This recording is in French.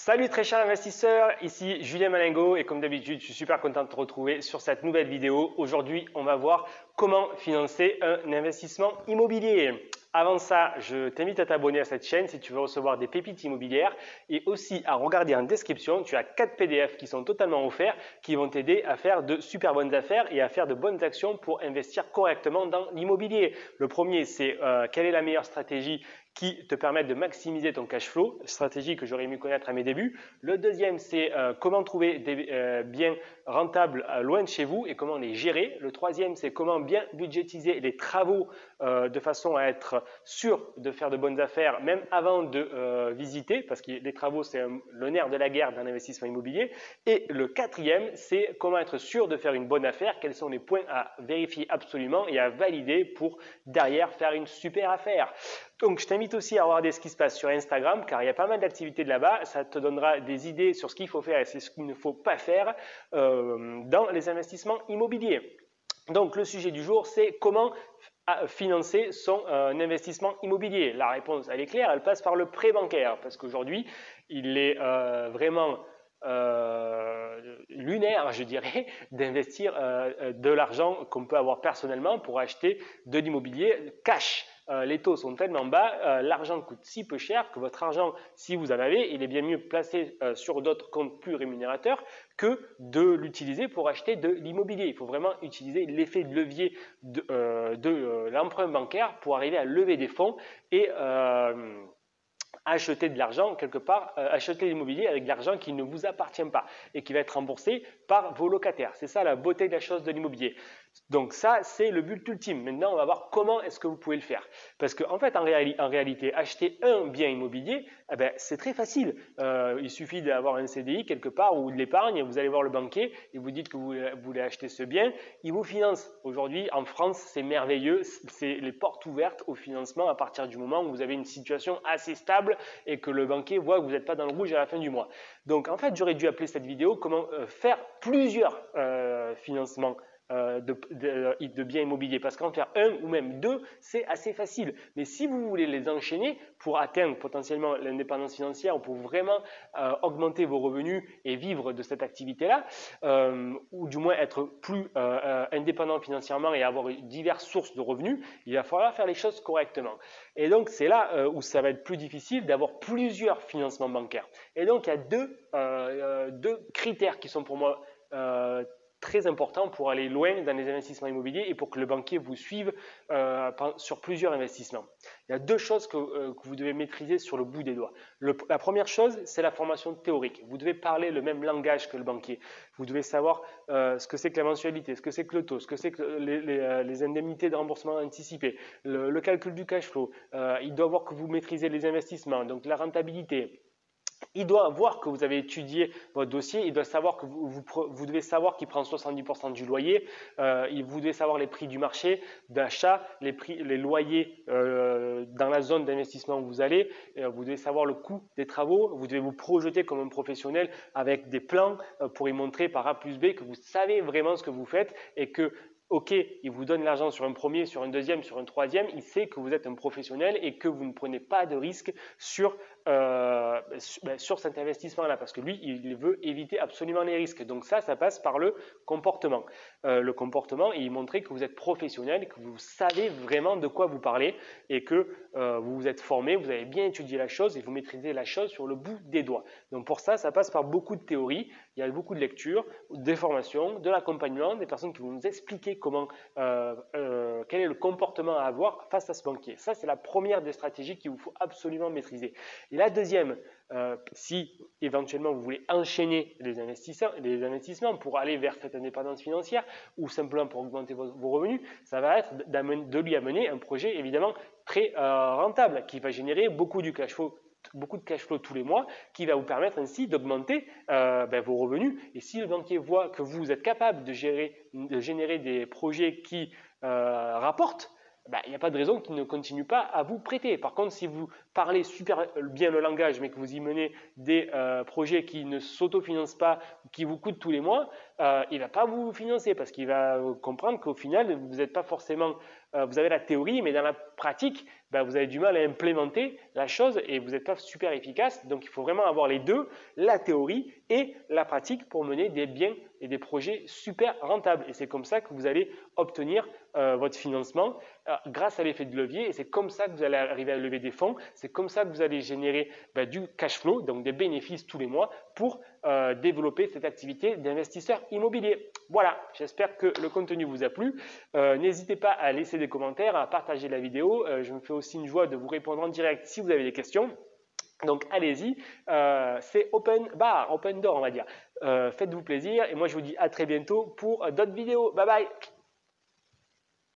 Salut très chers investisseurs, ici Julien Malingo et comme d'habitude, je suis super content de te retrouver sur cette nouvelle vidéo. Aujourd'hui, on va voir comment financer un investissement immobilier. Avant ça, je t'invite à t'abonner à cette chaîne si tu veux recevoir des pépites immobilières et aussi à regarder en description, tu as 4 PDF qui sont totalement offerts qui vont t'aider à faire de super bonnes affaires et à faire de bonnes actions pour investir correctement dans l'immobilier. Le premier, c'est quelle est la meilleure stratégie qui te permettent de maximiser ton cash flow, stratégie que j'aurais aimé connaître à mes débuts. Le deuxième, c'est comment trouver des biens rentables loin de chez vous et comment les gérer. Le troisième, c'est comment bien budgétiser les travaux de façon à être sûr de faire de bonnes affaires même avant de visiter, parce que les travaux, c'est le nerf de la guerre d'un investissement immobilier. Et le quatrième, c'est comment être sûr de faire une bonne affaire, quels sont les points à vérifier absolument et à valider pour derrière faire une super affaire. Donc, je t'invite aussi à regarder ce qui se passe sur Instagram car il y a pas mal d'activités de là-bas. Ça te donnera des idées sur ce qu'il faut faire et ce qu'il ne faut pas faire dans les investissements immobiliers. Donc, le sujet du jour, c'est comment financer son investissement immobilier. La réponse, elle est claire, elle passe par le prêt bancaire parce qu'aujourd'hui, il est vraiment lunaire, je dirais, d'investir de l'argent qu'on peut avoir personnellement pour acheter de l'immobilier cash. Les taux sont tellement bas, l'argent coûte si peu cher que votre argent, si vous en avez, il est bien mieux placé sur d'autres comptes plus rémunérateurs que de l'utiliser pour acheter de l'immobilier. Il faut vraiment utiliser l'effet de levier de l'emprunt bancaire pour arriver à lever des fonds et acheter de l'argent quelque part, acheter l'immobilier avec de l'argent qui ne vous appartient pas et qui va être remboursé par vos locataires. C'est ça la beauté de la chose de l'immobilier. Donc ça, c'est le but ultime. Maintenant, on va voir comment est-ce que vous pouvez le faire. Parce qu'en fait, en réalité, acheter un bien immobilier, eh ben, c'est très facile. Il suffit d'avoir un CDI quelque part ou de l'épargne. Vous allez voir le banquier et vous dites que vous voulez acheter ce bien. Il vous finance. Aujourd'hui, en France, c'est merveilleux. C'est les portes ouvertes au financement à partir du moment où vous avez une situation assez stable et que le banquier voit que vous n'êtes pas dans le rouge à la fin du mois. Donc, en fait, j'aurais dû appeler cette vidéo comment faire plusieurs financements de biens immobiliers parce qu'en faire un ou même deux, c'est assez facile. Mais si vous voulez les enchaîner pour atteindre potentiellement l'indépendance financière ou pour vraiment augmenter vos revenus et vivre de cette activité-là, ou du moins être plus indépendant financièrement et avoir diverses sources de revenus, il va falloir faire les choses correctement. Et donc, c'est là où ça va être plus difficile d'avoir plusieurs financements bancaires. Et donc, il y a deux critères qui sont pour moi très important pour aller loin dans les investissements immobiliers et pour que le banquier vous suive sur plusieurs investissements. Il y a deux choses que vous devez maîtriser sur le bout des doigts. La première chose, c'est la formation théorique. Vous devez parler le même langage que le banquier. Vous devez savoir ce que c'est que la mensualité, ce que c'est que le taux, ce que c'est que les indemnités de remboursement anticipé, le calcul du cash flow. Il doit voir que vous maîtrisez les investissements, donc la rentabilité. Il doit voir que vous avez étudié votre dossier, il doit savoir que vous devez savoir qu'il prend 70% du loyer, vous devez savoir les prix du marché d'achat, les loyers dans la zone d'investissement où vous allez, vous devez savoir le coût des travaux, vous devez vous projeter comme un professionnel avec des plans pour y montrer par A plus B que vous savez vraiment ce que vous faites et que ok, il vous donne l'argent sur un premier, sur un deuxième, sur un troisième, il sait que vous êtes un professionnel et que vous ne prenez pas de risque sur cet investissement-là parce que lui, il veut éviter absolument les risques. Donc ça passe par le comportement. Le comportement, et il montrer que vous êtes professionnel, que vous savez vraiment de quoi vous parlez et que vous vous êtes formé, vous avez bien étudié la chose et vous maîtrisez la chose sur le bout des doigts. Donc pour ça passe par beaucoup de théorie, il y a beaucoup de lectures, des formations, de l'accompagnement, des personnes qui vont nous expliquer quel est le comportement à avoir face à ce banquier. Ça, c'est la première des stratégies qu'il vous faut absolument maîtriser. Et la deuxième, si éventuellement vous voulez enchaîner les investissements pour aller vers cette indépendance financière ou simplement pour augmenter vos revenus, ça va être de lui amener un projet évidemment très rentable qui va générer beaucoup de cash flow tous les mois qui va vous permettre ainsi d'augmenter vos revenus. Et si le banquier voit que vous êtes capable de générer des projets qui rapportent, il n'y a pas de raison qu'il ne continue pas à vous prêter. Par contre, si vous parlez super bien le langage, mais que vous y menez des projets qui ne s'autofinancent pas, qui vous coûtent tous les mois, il ne va pas vous financer parce qu'il va comprendre qu'au final, vous n'êtes pas forcément vous avez la théorie, mais dans la pratique, ben, vous avez du mal à implémenter la chose et vous n'êtes pas super efficace. Donc, il faut vraiment avoir les deux, la théorie et la pratique pour mener des biens et des projets super rentables. Et c'est comme ça que vous allez obtenir votre financement grâce à l'effet de levier. Et c'est comme ça que vous allez arriver à lever des fonds. C'est comme ça que vous allez générer du cash flow, donc des bénéfices tous les mois pour développer cette activité d'investisseur immobilier. Voilà, j'espère que le contenu vous a plu. N'hésitez pas à laisser des commentaires, à partager la vidéo. Je me fais aussi une joie de vous répondre en direct si vous avez des questions. Donc allez-y, c'est open bar, open door on va dire. Faites-vous plaisir et moi je vous dis à très bientôt pour d'autres vidéos. Bye bye.